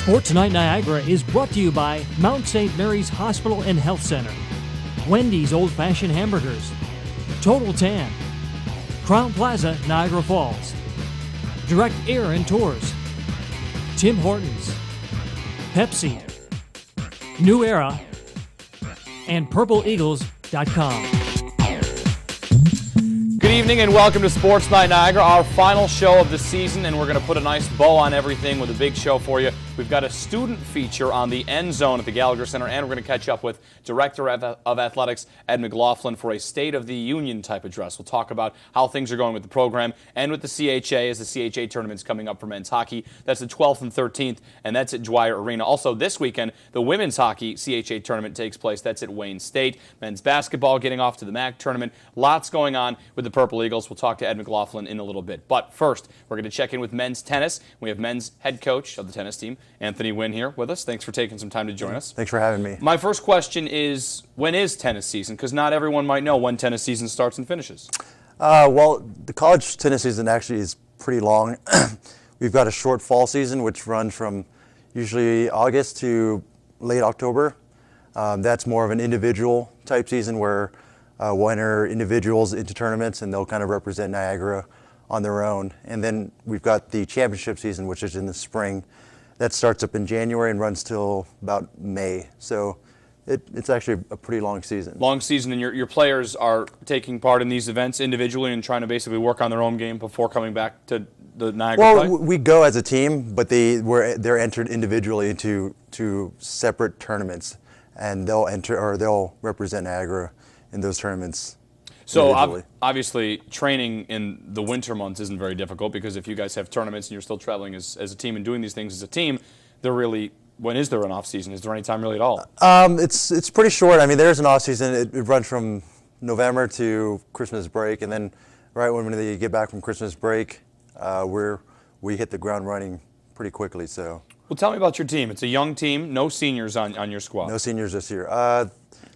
Sports Night Niagara is brought to you by Mount St. Mary's Hospital and Health Center, Wendy's Old Fashioned Hamburgers, Total Tan, Crown Plaza, Niagara Falls, Direct Air and Tours, Tim Hortons, Pepsi, New Era, and PurpleEagles.com. Good evening and welcome to Sports Night Niagara, our final show of the season, and we're going to put a nice bow on everything with a big show for you. We've got a student feature on the end zone at the Gallagher Center, and we're going to catch up with Director of Athletics Ed McLaughlin for a State of the Union type address. We'll talk about how things are going with the program and with the CHA as the CHA tournament's coming up for men's hockey. That's the 12th and 13th, and that's at Dwyer Arena. Also this weekend, the women's hockey CHA tournament takes place. That's at Wayne State. Men's basketball getting off to the MAC tournament. Lots going on with the Purple Eagles. We'll talk to Ed McLaughlin in a little bit. But first, we're going to check in with men's tennis. We have men's head coach of the tennis team, Anthony Wynn, here with us. Thanks for taking some time to join us. Thanks for having me. My first question is, when is tennis season? Because not everyone might know when tennis season starts and finishes. Well, the college tennis season actually is pretty long. We've got a short fall season, which runs from usually August to late October. That's more of an individual type season where we'll enter individuals into tournaments and they'll kind of represent Niagara on their own. And then we've got the championship season, which is in the spring. That starts up in January and runs till about May. So it's actually a pretty long season. Long season, and your players are taking part in these events individually and trying to basically work on their own game before coming back to the Niagara play? Well, we go as a team, but they're entered individually into separate tournaments, and they'll represent Niagara in those tournaments. So obviously training in the winter months isn't very difficult, because if you guys have tournaments and you're still traveling as a team and doing these things as a team, when is there an off season? Is there any time really at all? It's pretty short. I mean, there's an off season. It runs from November to Christmas break, and then right when they get back from Christmas break, we hit the ground running pretty quickly. So. Well, tell me about your team. It's a young team. No seniors on your squad. No seniors this year.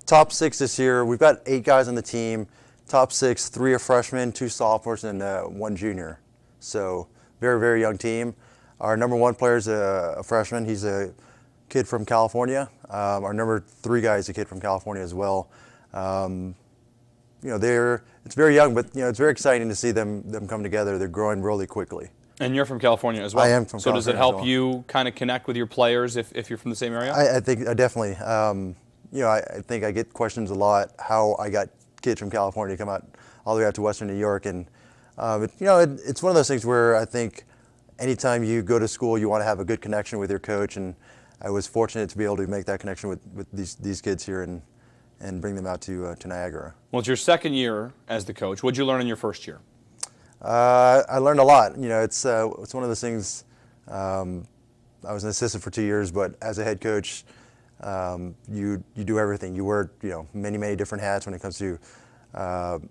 Top 6 this year. We've got 8 guys on the team. Top 6, 3 are freshmen, 2 sophomores, and 1 junior. So very, very young team. Our number 1 player is a freshman. He's a kid from California. Our number 3 guy is a kid from California as well. It's very young, but it's very exciting to see them come together. They're growing really quickly. And you're from California as well. I am from California. So does it help well. you kind of connect with your players if you're from the same area? I think definitely. I think I get questions a lot how I got kids from California to come out all the way out to Western New York, and it's one of those things where I think anytime you go to school, you want to have a good connection with your coach, and I was fortunate to be able to make that connection with these kids here and bring them out to Niagara. Well, it's your second year as the coach. What did you learn in your first year? I learned a lot. It's one of those things. I was an assistant for 2 years, but as a head coach, you do everything. You wear many different hats when it comes to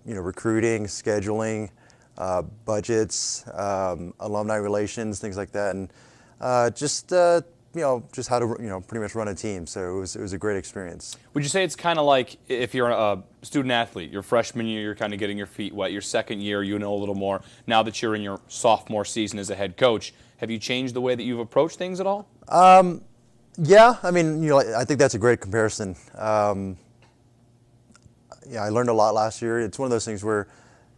recruiting, scheduling, budgets, alumni relations, things like that, and just how to pretty much run a team. So it was a great experience. Would you say it's kind of like if you're a student athlete, your freshman year you're kind of getting your feet wet, your second year you know a little more. Now that you're in your sophomore season as a head coach, have you changed the way that you've approached things at all? Yeah, I mean, I think that's a great comparison. I learned a lot last year. It's one of those things where,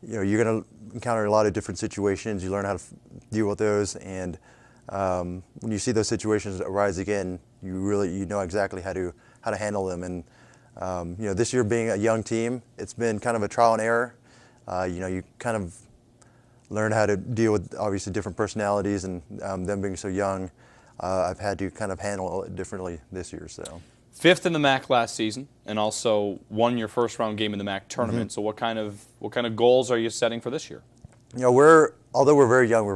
you're going to encounter a lot of different situations. You learn how to deal with those, and when you see those situations arise again, you know exactly how to handle them. And this year being a young team, it's been kind of a trial and error. You kind of learn how to deal with obviously different personalities, and them being so young. I've had to kind of handle it differently this year. So, 5th in the MAC last season, and also won your first round game in the MAC tournament. Mm-hmm. So, what kind of goals are you setting for this year? Although we're very young,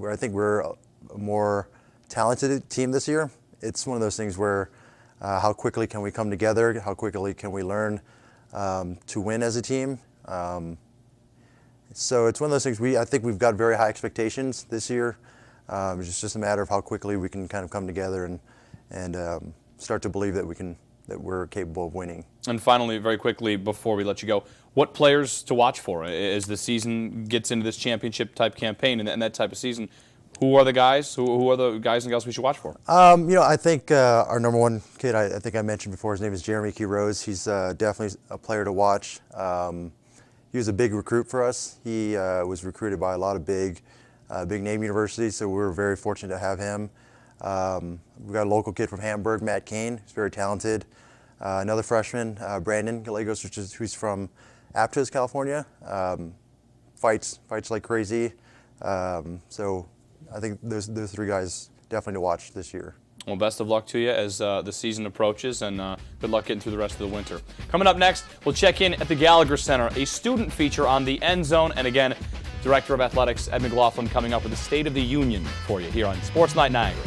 I think we're a more talented team this year. It's one of those things where how quickly can we come together? How quickly can we learn to win as a team? So it's one of those things. I think we've got very high expectations this year. It's just a matter of how quickly we can kind of come together and start to believe that we're capable of winning. And finally, very quickly before we let you go, what players to watch for as the season gets into this championship type campaign and that type of season? Who are the guys? Who are the guys and gals we should watch for? I think our number one kid, I think I mentioned before, his name is Jeremy Key Rose. He's definitely a player to watch. He was a big recruit for us. He was recruited by a lot of big name universities, so we were very fortunate to have him. We've got a local kid from Hamburg, Matt Kane. He's very talented. Another freshman, Brandon Gallegos, who's from Aptos, California. Fights like crazy. So I think those three guys definitely to watch this year. Well, best of luck to you as the season approaches, and good luck getting through the rest of the winter. Coming up next, we'll check in at the Gallagher Center, a student feature on the End Zone, and again, Director of Athletics Ed McLaughlin coming up with the State of the Union for you here on Sports Night Niagara.